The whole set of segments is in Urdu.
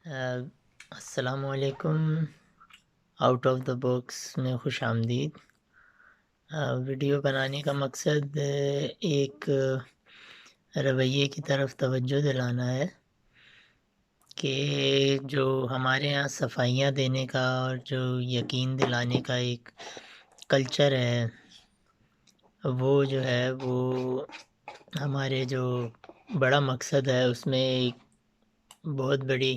السلام علیکم۔ آؤٹ آف دا باکس میں خوش آمدید۔ ویڈیو بنانے کا مقصد ایک رویے کی طرف توجہ دلانا ہے کہ جو ہمارے یہاں صفائیاں دینے کا اور جو یقین دلانے کا ایک کلچر ہے، وہ جو ہے وہ ہمارے جو بڑا مقصد ہے اس میں ایک بہت بڑی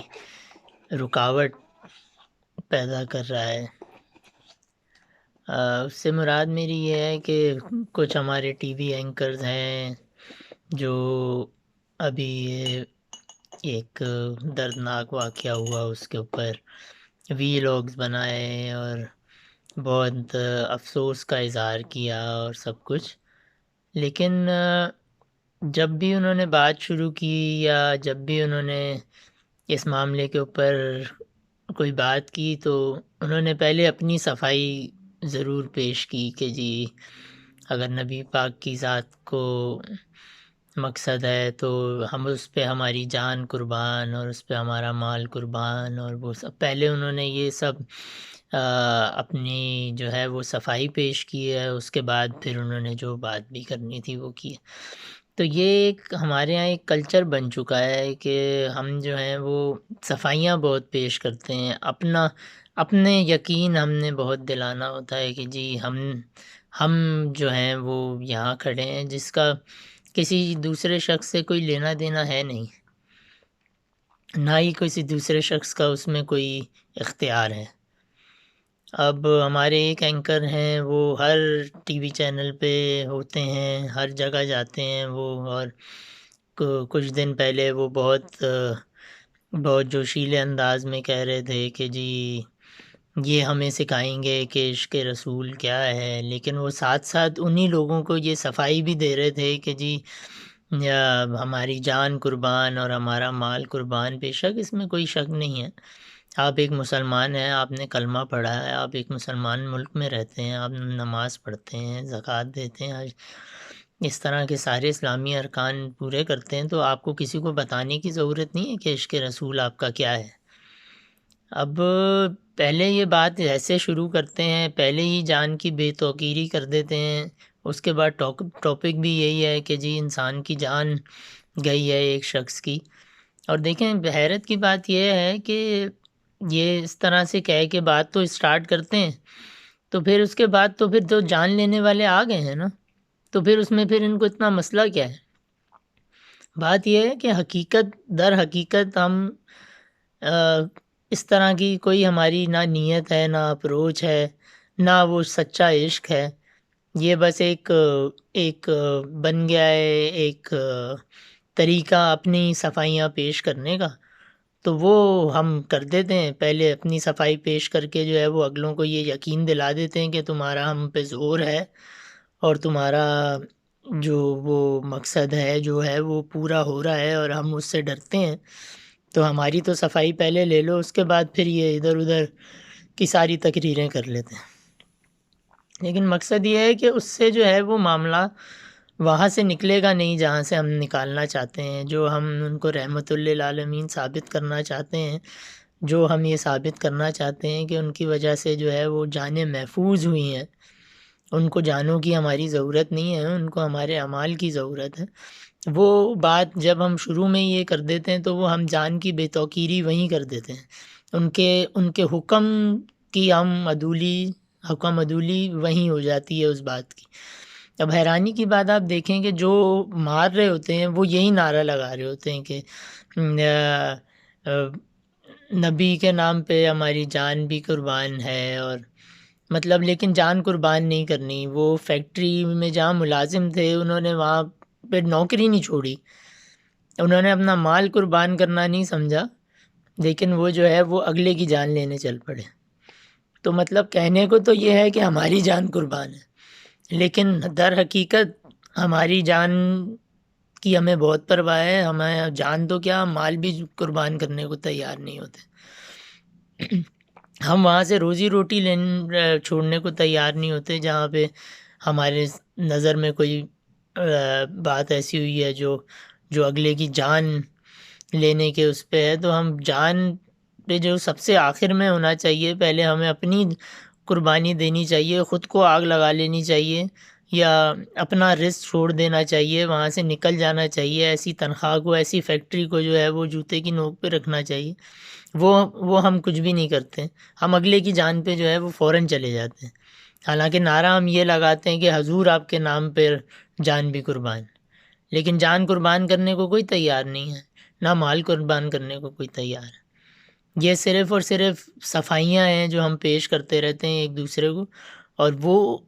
رکاوٹ پیدا کر رہا ہے۔ اس سے مراد میری یہ ہے کہ کچھ ہمارے ٹی وی اینکرز ہیں جو ابھی ایک دردناک واقعہ ہوا اس کے اوپر وی لاگز بنائے اور بہت افسوس کا اظہار کیا اور سب کچھ، لیکن جب بھی انہوں نے بات شروع کی یا جب بھی انہوں نے اس معاملے کے اوپر کوئی بات کی تو انہوں نے پہلے اپنی صفائی ضرور پیش کی کہ جی اگر نبی پاک کی ذات کو مقصد ہے تو ہم اس پہ ہماری جان قربان اور اس پہ ہمارا مال قربان، اور وہ سب پہلے انہوں نے یہ سب اپنی جو ہے وہ صفائی پیش کی ہے، اس کے بعد پھر انہوں نے جو بات بھی کرنی تھی وہ کی۔ تو یہ ایک ہمارے یہاں ایک کلچر بن چکا ہے کہ ہم جو ہیں وہ صفائیاں بہت پیش کرتے ہیں، اپنے یقین ہم نے بہت دلانا ہوتا ہے کہ جی ہم جو ہیں وہ یہاں کھڑے ہیں، جس کا کسی دوسرے شخص سے کوئی لینا دینا ہے نہیں، نہ ہی کسی دوسرے شخص کا اس میں کوئی اختیار ہے۔ اب ہمارے ایک اینکر ہیں، وہ ہر ٹی وی چینل پہ ہوتے ہیں، ہر جگہ جاتے ہیں وہ، اور کچھ دن پہلے وہ بہت جوشیلے انداز میں کہہ رہے تھے کہ جی یہ ہمیں سکھائیں گے کہ عشق رسول کیا ہے، لیکن وہ ساتھ ساتھ انہی لوگوں کو یہ صفائی بھی دے رہے تھے کہ جی ہماری جان قربان اور ہمارا مال قربان۔ بے شک اس میں کوئی شک نہیں ہے، آپ ایک مسلمان ہیں، آپ نے کلمہ پڑھا ہے، آپ ایک مسلمان ملک میں رہتے ہیں، آپ نماز پڑھتے ہیں، زکوٰۃ دیتے ہیں، اس طرح کے سارے اسلامی ارکان پورے کرتے ہیں، تو آپ کو کسی کو بتانے کی ضرورت نہیں ہے کہ عشق رسول آپ کا کیا ہے۔ اب پہلے یہ بات ایسے شروع کرتے ہیں، پہلے ہی جان کی بے توقیری کر دیتے ہیں، اس کے بعد ٹاپک بھی یہی ہے کہ جی انسان کی جان گئی ہے ایک شخص کی۔ اور دیکھیں حیرت کی بات یہ ہے کہ یہ اس طرح سے کہہ کے بات تو اسٹارٹ کرتے ہیں، تو پھر اس کے بعد تو پھر جو جان لینے والے آ گئے ہیں نا، تو پھر اس میں پھر ان کو اتنا مسئلہ کیا ہے؟ بات یہ ہے کہ در حقیقت ہم اس طرح کی کوئی ہماری نہ نیت ہے، نہ اپروچ ہے، نہ وہ سچا عشق ہے، یہ بس ایک بن گیا ہے ایک طریقہ اپنی صفائیاں پیش کرنے کا، تو وہ ہم کر دیتے ہیں، پہلے اپنی صفائی پیش کر کے جو ہے وہ اگلوں کو یہ یقین دلا دیتے ہیں کہ تمہارا ہم پہ زور ہے اور تمہارا جو وہ مقصد ہے جو ہے وہ پورا ہو رہا ہے اور ہم اس سے ڈرتے ہیں، تو ہماری تو صفائی پہلے لے لو، اس کے بعد پھر یہ ادھر ادھر کی ساری تقریریں کر لیتے ہیں۔ لیکن مقصد یہ ہے کہ اس سے جو ہے وہ معاملہ وہاں سے نکلے گا نہیں جہاں سے ہم نکالنا چاہتے ہیں، جو ہم ان کو رحمت للعالمین ثابت کرنا چاہتے ہیں، جو ہم یہ ثابت کرنا چاہتے ہیں کہ ان کی وجہ سے جو ہے وہ جانیں محفوظ ہوئی ہیں، ان کو جانوں کی ہماری ضرورت نہیں ہے، ان کو ہمارے اعمال کی ضرورت ہے۔ وہ بات جب ہم شروع میں یہ کر دیتے ہیں تو وہ ہم جان کی بے توقیری وہیں کر دیتے ہیں، ان کے حکم کی حکم عدولی وہیں ہو جاتی ہے اس بات کی۔ اب حیرانی کی بات آپ دیکھیں کہ جو مار رہے ہوتے ہیں وہ یہی نعرہ لگا رہے ہوتے ہیں کہ نبی کے نام پہ ہماری جان بھی قربان ہے، اور مطلب لیکن جان قربان نہیں کرنی۔ وہ فیکٹری میں جہاں ملازم تھے انہوں نے وہاں پہ نوکری نہیں چھوڑی، انہوں نے اپنا مال قربان کرنا نہیں سمجھا، لیکن وہ جو ہے وہ اگلے کی جان لینے چل پڑے۔ تو مطلب کہنے کو تو یہ ہے کہ ہماری جان قربان ہے، لیکن در حقیقت ہماری جان کی ہمیں بہت پرواہ ہے، ہمیں جان تو کیا مال بھی قربان کرنے کو تیار نہیں ہوتے۔ ہم وہاں سے روزی روٹی چھوڑنے کو تیار نہیں ہوتے جہاں پہ ہمارے نظر میں کوئی بات ایسی ہوئی ہے جو اگلے کی جان لینے کے اس پہ ہے، تو ہم جان پہ جو سب سے آخر میں ہونا چاہیے، پہلے ہمیں اپنی قربانی دینی چاہیے، خود کو آگ لگا لینی چاہیے یا اپنا رزق چھوڑ دینا چاہیے، وہاں سے نکل جانا چاہیے، ایسی تنخواہ کو، ایسی فیکٹری کو جو ہے وہ جوتے کی نوک پہ رکھنا چاہیے۔ وہ ہم کچھ بھی نہیں کرتے، ہم اگلے کی جان پہ جو ہے وہ فوراً چلے جاتے ہیں، حالانکہ نعرہ ہم یہ لگاتے ہیں کہ حضور آپ کے نام پہ جان بھی قربان، لیکن جان قربان کرنے کو کوئی تیار نہیں ہے، نہ مال قربان کرنے کو کوئی تیار ہے۔ یہ صرف اور صرف صفائیاں ہیں جو ہم پیش کرتے رہتے ہیں ایک دوسرے کو، اور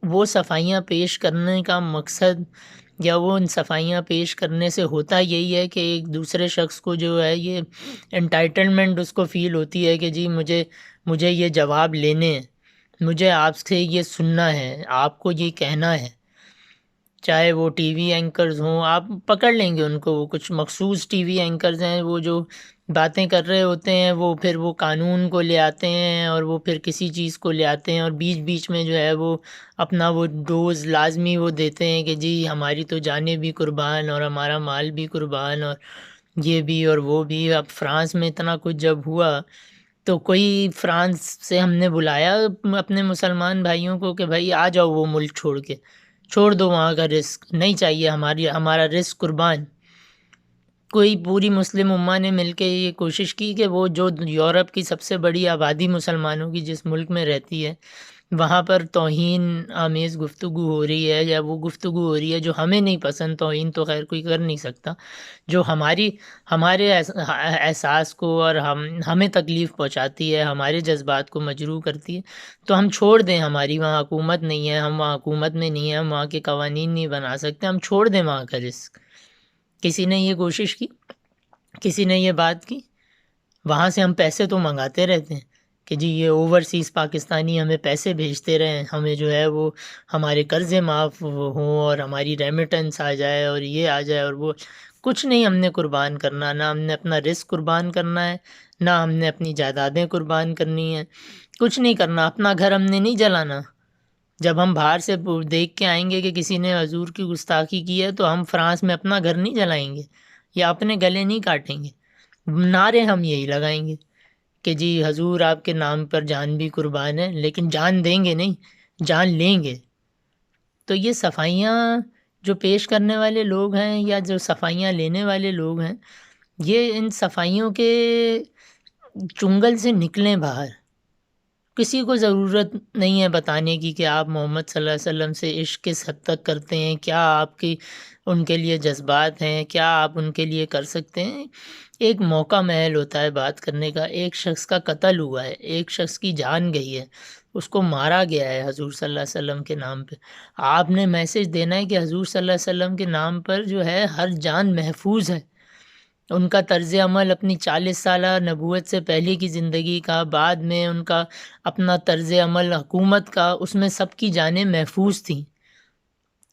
وہ صفائیاں پیش کرنے کا مقصد یا وہ ان صفائیاں پیش کرنے سے ہوتا یہی ہے کہ ایک دوسرے شخص کو جو ہے یہ انٹائٹلمنٹ اس کو فیل ہوتی ہے کہ جی مجھے یہ جواب لینے ہیں، مجھے آپ سے یہ سننا ہے، آپ کو یہ کہنا ہے۔ چاہے وہ ٹی وی اینکرز ہوں، آپ پکڑ لیں گے ان کو، وہ کچھ مخصوص ٹی وی اینکرز ہیں وہ جو باتیں کر رہے ہوتے ہیں، وہ قانون کو لے آتے ہیں اور وہ پھر کسی چیز کو لے آتے ہیں، اور بیچ بیچ میں جو ہے وہ اپنا وہ ڈوز لازمی وہ دیتے ہیں کہ جی ہماری تو جانیں بھی قربان اور ہمارا مال بھی قربان اور یہ بھی اور وہ بھی۔ اب فرانس میں اتنا کچھ جب ہوا تو کوئی فرانس سے ہم نے بلایا اپنے مسلمان بھائیوں کو کہ بھائی آ جاؤ وہ ملک چھوڑ کے، چھوڑ دو وہاں کا رزق، نہیں چاہیے ہمارا رزق قربان۔ کوئی پوری مسلم امہ نے مل کے یہ کوشش کی کہ وہ جو یورپ کی سب سے بڑی آبادی مسلمانوں کی جس ملک میں رہتی ہے، وہاں پر توہین آمیز گفتگو ہو رہی ہے یا وہ گفتگو ہو رہی ہے جو ہمیں نہیں پسند، توہین تو خیر کوئی کر نہیں سکتا، جو ہمارے احساس کو اور ہمیں تکلیف پہنچاتی ہے، ہمارے جذبات کو مجروح کرتی ہے، تو ہم چھوڑ دیں۔ ہماری وہاں حکومت نہیں ہے، ہم وہاں حکومت میں نہیں ہیں، ہم وہاں کے قوانین نہیں بنا سکتے، ہم چھوڑ دیں وہاں کا رزق۔ کسی نے یہ کوشش کی، کسی نے یہ بات کی، وہاں سے ہم پیسے تو منگاتے رہتے ہیں کہ جی یہ اوورسیز پاکستانی ہمیں پیسے بھیجتے رہیں، ہمیں جو ہے وہ ہمارے قرضے معاف ہوں اور ہماری ریمیٹنس آ جائے اور یہ آ جائے اور وہ۔ کچھ نہیں ہم نے قربان کرنا، نہ ہم نے اپنا رزق قربان کرنا ہے، نہ ہم نے اپنی جائیدادیں قربان کرنی ہیں، کچھ نہیں کرنا۔ اپنا گھر ہم نے نہیں جلانا۔ جب ہم باہر سے دیکھ کے آئیں گے کہ کسی نے حضور کی گستاخی کی ہے تو ہم فرانس میں اپنا گھر نہیں جلائیں گے یا اپنے گلے نہیں کاٹیں گے، نعرے ہم یہی لگائیں گے کہ جی حضور آپ کے نام پر جان بھی قربان ہے، لیکن جان دیں گے نہیں، جان لیں گے۔ تو یہ صفائیاں جو پیش کرنے والے لوگ ہیں یا جو صفائیاں لینے والے لوگ ہیں، یہ ان صفائیوں کے چنگل سے نکلیں باہر۔ کسی کو ضرورت نہیں ہے بتانے کی کہ آپ محمد صلی اللہ علیہ وسلم سے عشق کس حد تک کرتے ہیں، کیا آپ کی ان کے لیے جذبات ہیں، کیا آپ ان کے لیے کر سکتے ہیں۔ ایک موقع محل ہوتا ہے بات کرنے کا۔ ایک شخص کا قتل ہوا ہے، ایک شخص کی جان گئی ہے، اس کو مارا گیا ہے حضور صلی اللہ علیہ وسلم کے نام پہ۔ آپ نے میسج دینا ہے کہ حضور صلی اللہ علیہ وسلم کے نام پر جو ہے ہر جان محفوظ ہے۔ ان کا طرز عمل اپنی 40 سالہ نبوت سے پہلے کی زندگی کا، بعد میں ان کا اپنا طرز عمل حکومت کا، اس میں سب کی جانیں محفوظ تھیں۔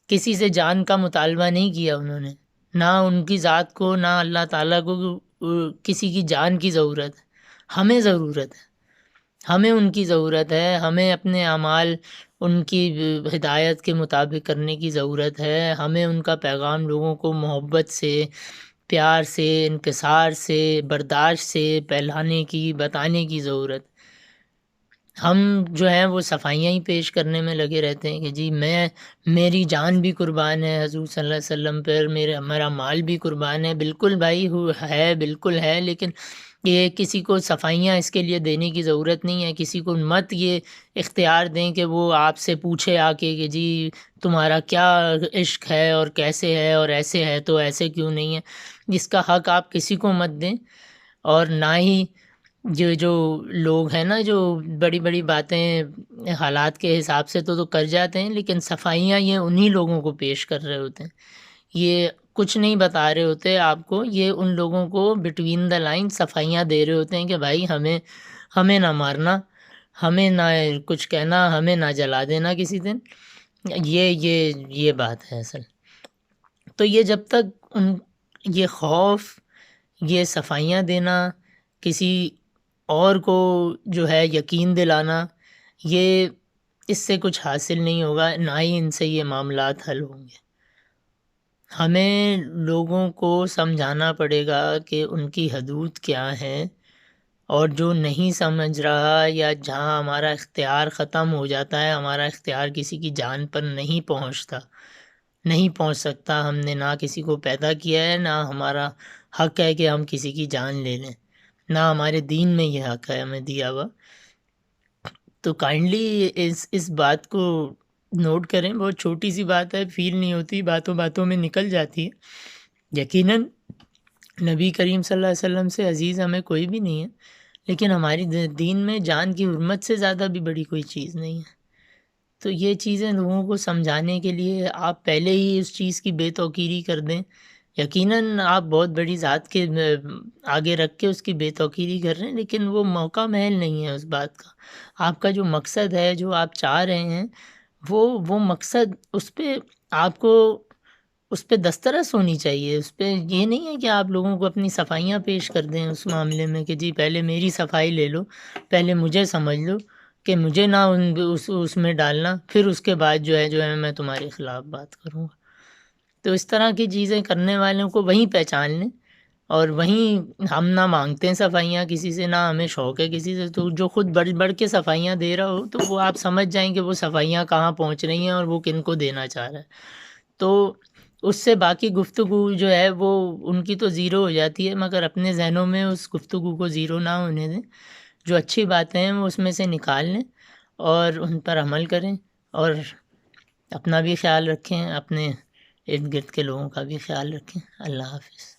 کسی سے جان کا مطالبہ نہیں کیا انہوں نے، نہ ان کی ذات کو، نہ اللہ تعالیٰ کو کسی کی جان کی ضرورت ہے۔ ہمیں ضرورت ہے، ہمیں ان کی ضرورت ہے، ہمیں اپنے اعمال ان کی ہدایت کے مطابق کرنے کی ضرورت ہے، ہمیں ان کا پیغام لوگوں کو محبت سے، پیار سے، انکسار سے، برداشت سے پھیلانے کی، بتانے کی ضرورت۔ ہم جو ہیں وہ صفائیاں ہی پیش کرنے میں لگے رہتے ہیں کہ جی میری جان بھی قربان ہے حضور صلی اللہ علیہ وسلم پر، میرا مال بھی قربان ہے۔ بالکل بھائی ہے، بالکل ہے، لیکن یہ کسی کو صفائیاں اس کے لیے دینے کی ضرورت نہیں ہے۔ کسی کو مت یہ اختیار دیں کہ وہ آپ سے پوچھے آ کے کہ جی تمہارا کیا عشق ہے اور کیسے ہے اور ایسے ہے تو ایسے کیوں نہیں ہے۔ اس کا حق آپ کسی کو مت دیں، اور نہ ہی جو لوگ ہیں نا جو بڑی بڑی باتیں حالات کے حساب سے تو کر جاتے ہیں، لیکن صفائیاں یہ انہی لوگوں کو پیش کر رہے ہوتے ہیں، یہ کچھ نہیں بتا رہے ہوتے آپ کو، یہ ان لوگوں کو بٹوین دا لائن صفائیاں دے رہے ہوتے ہیں کہ بھائی ہمیں نہ مارنا، ہمیں نہ کچھ کہنا، ہمیں نہ جلا دینا کسی دن۔ یہ بات ہے اصل۔ تو یہ جب تک یہ خوف، یہ صفائیاں دینا، کسی اور کو جو ہے یقین دلانا، یہ اس سے کچھ حاصل نہیں ہوگا، نہ ہی ان سے یہ معاملات حل ہوں گے۔ ہمیں لوگوں کو سمجھانا پڑے گا کہ ان کی حدود کیا ہیں اور جو نہیں سمجھ رہا یا جہاں ہمارا اختیار ختم ہو جاتا ہے، ہمارا اختیار کسی کی جان پر نہیں پہنچ سکتا، ہم نے نہ کسی کو پیدا کیا ہے، نہ ہمارا حق ہے کہ ہم کسی کی جان لے لیں، نہ ہمارے دین میں یہ حق ہے ہمیں دیا ہوا. تو کائنڈلی اس بات کو نوٹ کریں. بہت چھوٹی سی بات ہے، فیل نہیں ہوتی، باتوں باتوں میں نکل جاتی ہے. یقیناً نبی کریم صلی اللہ علیہ وسلم سے عزیز ہمیں کوئی بھی نہیں ہے، لیکن ہماری دین میں جان کی حرمت سے زیادہ بھی بڑی کوئی چیز نہیں ہے. تو یہ چیزیں لوگوں کو سمجھانے کے لیے آپ پہلے ہی اس چیز کی بے توقیری کر دیں. یقیناً آپ بہت بڑی ذات کے آگے رکھ کے اس کی بے توقیری کر رہے ہیں، لیکن وہ موقع محل نہیں ہے اس بات کا. آپ کا جو مقصد ہے، جو آپ چاہ رہے ہیں، وہ مقصد اس پہ آپ کو اس پہ دسترس ہونی چاہیے. اس پہ یہ نہیں ہے کہ آپ لوگوں کو اپنی صفائیاں پیش کر دیں اس معاملے میں کہ جی پہلے میری صفائی لے لو، پہلے مجھے سمجھ لو کہ مجھے نہ اس میں ڈالنا، پھر اس کے بعد جو ہے میں تمہارے خلاف بات کروں گا. تو اس طرح کی چیزیں کرنے والوں کو وہیں پہچان لیں. اور وہیں ہم نہ مانگتے ہیں صفائیاں کسی سے، نہ ہمیں شوق ہے کسی سے. تو جو خود بڑھ کے صفائیاں دے رہا ہو، تو وہ آپ سمجھ جائیں کہ وہ صفائیاں کہاں پہنچ رہی ہیں اور وہ کن کو دینا چاہ رہا ہے. تو اس سے باقی گفتگو جو ہے وہ ان کی تو زیرو ہو جاتی ہے، مگر اپنے ذہنوں میں اس گفتگو کو زیرو نہ ہونے دیں. جو اچھی باتیں ہیں وہ اس میں سے نکال لیں اور ان پر عمل کریں، اور اپنا بھی خیال رکھیں، اپنے ارد گرد کے لوگوں کا بھی خیال رکھیں. اللہ حافظ.